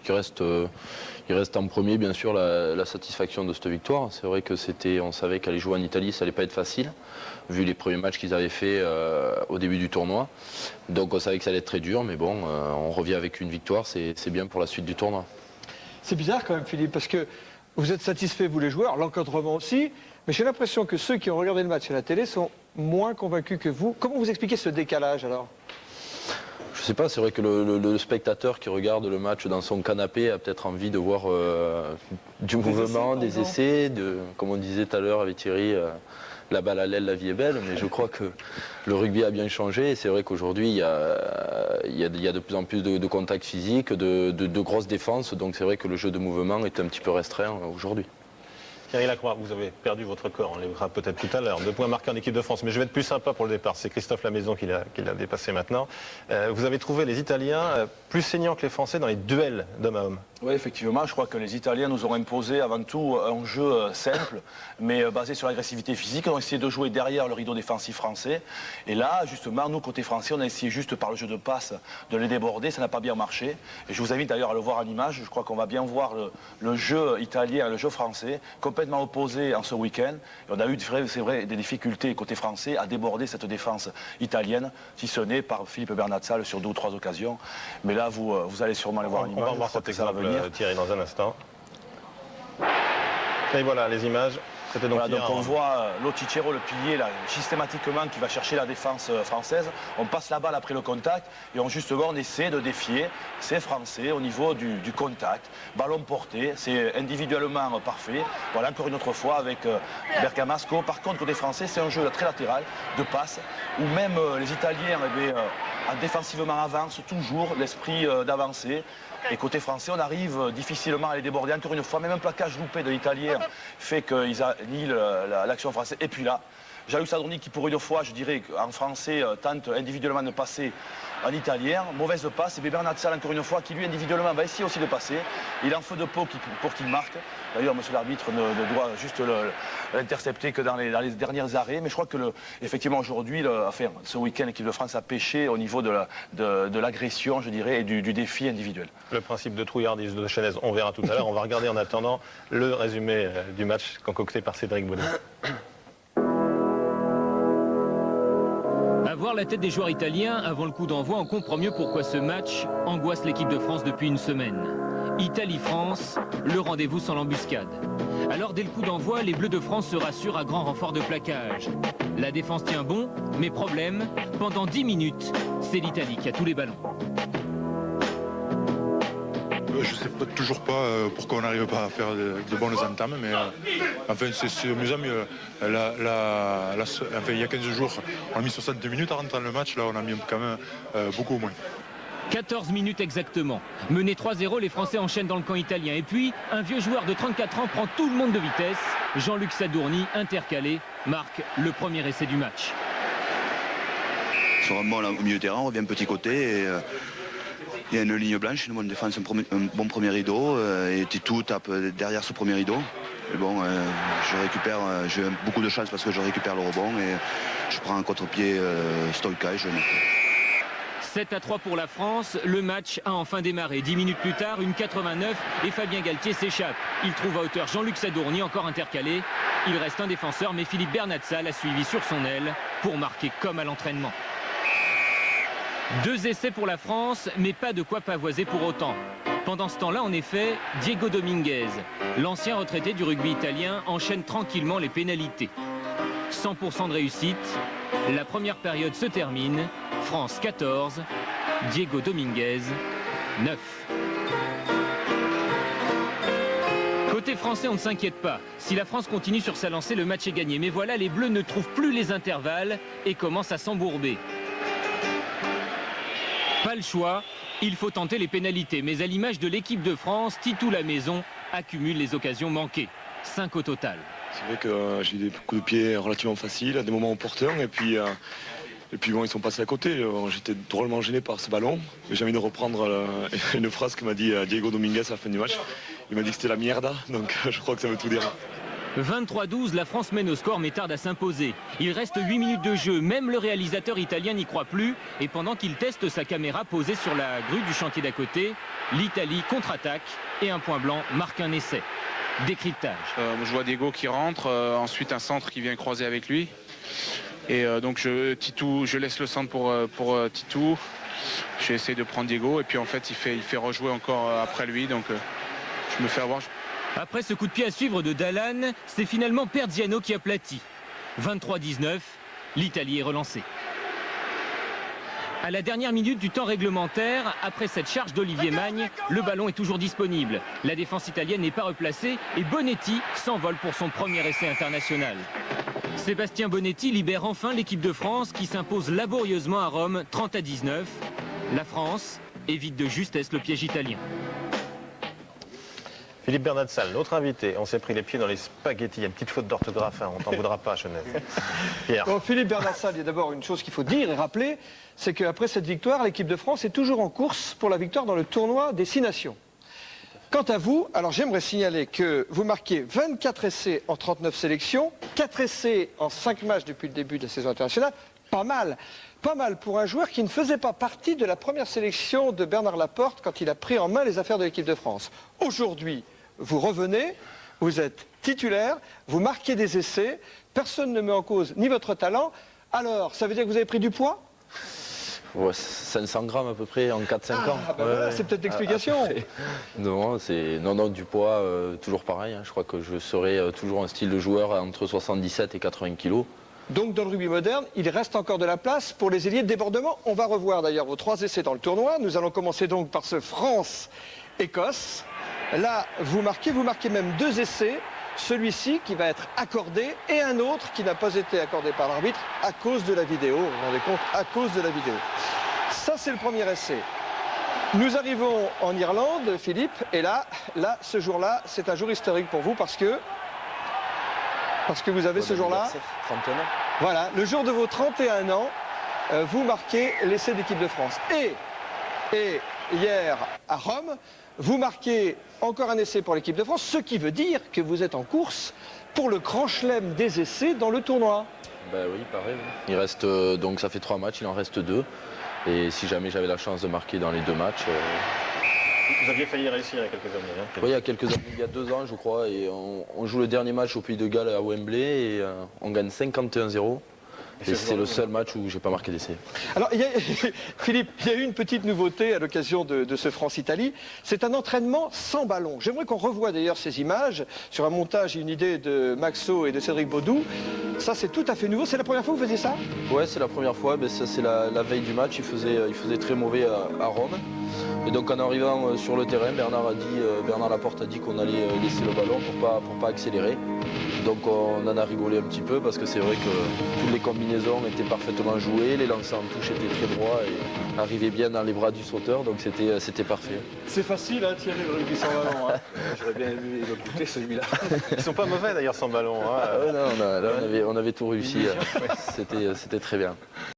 qu'il reste, il reste en premier, bien sûr, la satisfaction de cette victoire. C'est vrai que on savait qu'aller jouer en Italie, ça n'allait pas être facile, vu les premiers matchs qu'ils avaient fait au début du tournoi. Donc on savait que ça allait être très dur, mais bon, on revient avec une victoire, c'est bien pour la suite du tournoi. C'est bizarre quand même, Philippe, parce que vous êtes satisfaits, vous les joueurs, l'encadrement aussi, mais j'ai l'impression que ceux qui ont regardé le match à la télé sont moins convaincus que vous. Comment vous expliquez ce décalage alors? Je sais pas, c'est vrai que le spectateur qui regarde le match dans son canapé a peut-être envie de voir du mouvement, des essais, comme on disait tout à l'heure avec Thierry, la balle à l'aile, la vie est belle, mais je crois que le rugby a bien changé et c'est vrai qu'aujourd'hui il y a de plus en plus de contacts physiques, de grosses défenses, donc c'est vrai que le jeu de mouvement est un petit peu restreint aujourd'hui. Thierry Lacroix, vous avez perdu votre corps, on l'évoquera peut-être tout à l'heure. 2 points marqués en équipe de France, mais je vais être plus sympa pour le départ. C'est Christophe Lamaison qui l'a dépassé maintenant. Vous avez trouvé les Italiens plus saignants que les Français dans les duels d'homme à homme. Oui, effectivement, je crois que les Italiens nous ont imposé avant tout un jeu simple, mais basé sur l'agressivité physique. On a essayé de jouer derrière le rideau défensif français. Et là, justement, nous, côté français, on a essayé juste par le jeu de passe de les déborder. Ça n'a pas bien marché. Et je vous invite d'ailleurs à le voir en image. Je crois qu'on va bien voir le jeu italien et le jeu français, complètement opposés en ce week-end. Et on a eu, c'est vrai, des difficultés côté français à déborder cette défense italienne, si ce n'est par Philippe Bernazzal sur 2 ou 3 occasions. Mais là, vous allez sûrement le voir en image. On va voir cet exemple. Thierry, dans un instant. Et voilà les images. C'était donc, voilà, donc on voit Loticero, le pilier, là, systématiquement qui va chercher la défense française. On passe la balle après le contact et on essaie de défier ces Français au niveau du contact. Ballon porté, c'est individuellement parfait. Voilà, encore une autre fois avec Bergamasco. Par contre, côté français, c'est un jeu très latéral, de passe, où même les Italiens défensivement avancent toujours, l'esprit d'avancer. Et côté français, on arrive difficilement à les déborder. Encore une fois, même un plaquage loupé de l'Italien fait qu'ils annihilent l'action française. Et puis là, Jean-Luc Sadorni qui pour une fois, je dirais, en français, tente individuellement de passer en italien. Mauvaise passe. Et Bernazzal, encore une fois, qui lui individuellement va essayer aussi de passer. Il est en feu de peau pour qu'il marque. D'ailleurs, monsieur l'arbitre ne doit juste l'intercepter que dans les derniers arrêts. Mais je crois que, effectivement, aujourd'hui, ce week-end, l'équipe de France a pêché au niveau de l'agression, je dirais, et du défi individuel. Le principe de trouillardise de Chaynez, on verra tout à l'heure. On va regarder en attendant le résumé du match concocté par Cédric Bonnet. À voir la tête des joueurs italiens avant le coup d'envoi, on comprend mieux pourquoi ce match angoisse l'équipe de France depuis une semaine. Italie-France, le rendez-vous sans l'embuscade. Alors dès le coup d'envoi, les Bleus de France se rassurent à grand renfort de plaquage. La défense tient bon, mais problème, pendant 10 minutes, c'est l'Italie qui a tous les ballons. Je ne sais toujours pas pourquoi on n'arrive pas à faire de bonnes entames, mais enfin, c'est amusant. Enfin, il y a 15 jours, on a mis 60 minutes à rentrer dans le match. Là, on a mis quand même beaucoup moins. 14 minutes exactement. Menés 3-0, les Français enchaînent dans le camp italien. Et puis, un vieux joueur de 34 ans prend tout le monde de vitesse. Jean-Luc Sadorni, intercalé, marque le premier essai du match. Sur un bon au milieu de terrain, on revient petit côté. Et, il y a une ligne blanche, une bonne défense, un bon premier rideau. Et Titou tape derrière ce premier rideau. Et bon, je récupère, j'ai beaucoup de chance parce que je récupère le rebond. Et je prends un contre-pied Stoïka et je marque. 7-3 pour la France, le match a enfin démarré. 10 minutes plus tard, une 89 et Fabien Galtier s'échappe. Il trouve à hauteur Jean-Luc Sadorni, encore intercalé. Il reste un défenseur, mais Philippe Bernazzal a suivi sur son aile pour marquer comme à l'entraînement. 2 essais pour la France, mais pas de quoi pavoiser pour autant. Pendant ce temps-là, en effet, Diego Dominguez, l'ancien retraité du rugby italien, enchaîne tranquillement les pénalités. 100% de réussite, la première période se termine. France 14, Diego Dominguez 9. Côté français, on ne s'inquiète pas. Si la France continue sur sa lancée, le match est gagné. Mais voilà, les Bleus ne trouvent plus les intervalles et commencent à s'embourber. Pas le choix, il faut tenter les pénalités. Mais à l'image de l'équipe de France, Titou Lamaison accumule les occasions manquées. 5 au total. C'est vrai que j'ai eu des coups de pied relativement faciles, à des moments opportuns. Et puis bon, ils sont passés à côté. J'étais drôlement gêné par ce ballon. J'ai envie de reprendre une phrase que m'a dit Diego Dominguez à la fin du match. Il m'a dit que c'était la mierda, donc je crois que ça veut tout dire. 23-12, la France mène au score mais tarde à s'imposer. Il reste 8 minutes de jeu, même le réalisateur italien n'y croit plus. Et pendant qu'il teste sa caméra posée sur la grue du chantier d'à côté, l'Italie contre-attaque et un point blanc marque un essai. Décryptage. Je vois Diego qui rentre, ensuite un centre qui vient croiser avec lui. Et donc je laisse le centre pour Titou. J'essaie de prendre Diego et puis en fait il fait rejouer encore après lui. Donc je me fais avoir. Après ce coup de pied à suivre de Dallan, c'est finalement Perziano qui aplatit. 23-19, l'Italie est relancée. À la dernière minute du temps réglementaire, après cette charge d'Olivier Magne, le ballon est toujours disponible. La défense italienne n'est pas replacée et Bonetti s'envole pour son premier essai international. Sébastien Bonetti libère enfin l'équipe de France qui s'impose laborieusement à Rome 30-19. La France évite de justesse le piège italien. Philippe Bernatsal, notre invité, on s'est pris les pieds dans les spaghettis. Il y a une petite faute d'orthographe, hein, on t'en voudra pas, Genève. Pierre. Bon, Philippe Bernatsal, il y a d'abord une chose qu'il faut dire et rappeler, c'est qu'après cette victoire, l'équipe de France est toujours en course pour la victoire dans le tournoi des 6 nations. Quant à vous, alors j'aimerais signaler que vous marquez 24 essais en 39 sélections, 4 essais en 5 matchs depuis le début de la saison internationale, pas mal. Pas mal pour un joueur qui ne faisait pas partie de la première sélection de Bernard Laporte quand il a pris en main les affaires de l'équipe de France. Aujourd'hui, vous revenez, vous êtes titulaire, vous marquez des essais, personne ne met en cause ni votre talent. Alors, ça veut dire que vous avez pris du poids? Ouais, 500 grammes à peu près en 4-5 ans. Ah, ben voilà, c'est peut-être l'explication. Non, du poids, toujours pareil. Hein. Je crois que je serai toujours un style de joueur entre 77 et 80 kilos. Donc dans le rugby moderne, il reste encore de la place pour les ailiers de débordement. On va revoir d'ailleurs vos 3 essais dans le tournoi. Nous allons commencer donc par ce France-Écosse. Là, vous marquez même 2 essais. Celui-ci qui va être accordé et un autre qui n'a pas été accordé par l'arbitre à cause de la vidéo. Vous vous rendez compte, à cause de la vidéo. Ça, c'est le premier essai. Nous arrivons en Irlande, Philippe, et là ce jour-là, c'est un jour historique pour vous parce que vous avez ce jour-là, 31 ans. voilà, le jour de vos 31 ans, vous marquez l'essai d'équipe de France. Et hier à Rome, vous marquez encore un essai pour l'équipe de France, ce qui veut dire que vous êtes en course pour le grand chelem des essais dans le tournoi. Ben oui, pareil. Oui. Il reste, donc ça fait 3 matchs, il en reste 2. Et si jamais j'avais la chance de marquer dans les 2 matchs... Vous aviez failli réussir il y a quelques années. Hein, oui, il y a quelques années, il y a 2 ans je crois, et on joue le dernier match au Pays de Galles à Wembley et on gagne 51-0. Et c'est le seul match où j'ai pas marqué d'essai. Alors, Philippe, il y a eu une petite nouveauté à l'occasion de ce France-Italie. C'est un entraînement sans ballon. J'aimerais qu'on revoie d'ailleurs ces images sur un montage et une idée de Maxo et de Cédric Baudou. Ça, c'est tout à fait nouveau. C'est la première fois que vous faisiez ça? Ouais, c'est la première fois. Ben, ça, c'est la veille du match. Il faisait très mauvais à Rome. Et donc, en arrivant sur le terrain, Bernard Laporte a dit qu'on allait laisser le ballon pour pas accélérer. Donc, on en a rigolé un petit peu parce que c'est vrai que toutes les combinaisons étaient parfaitement jouées, les lancers en touche étaient très droits et arrivaient bien dans les bras du sauteur, donc c'était parfait. C'est facile, hein, Thierry, le rugby sans ballon. Hein. J'aurais bien aimé le goûter celui-là. Ils sont pas mauvais d'ailleurs sans ballon. Hein. Ah ouais, non, on avait tout réussi, c'était très bien.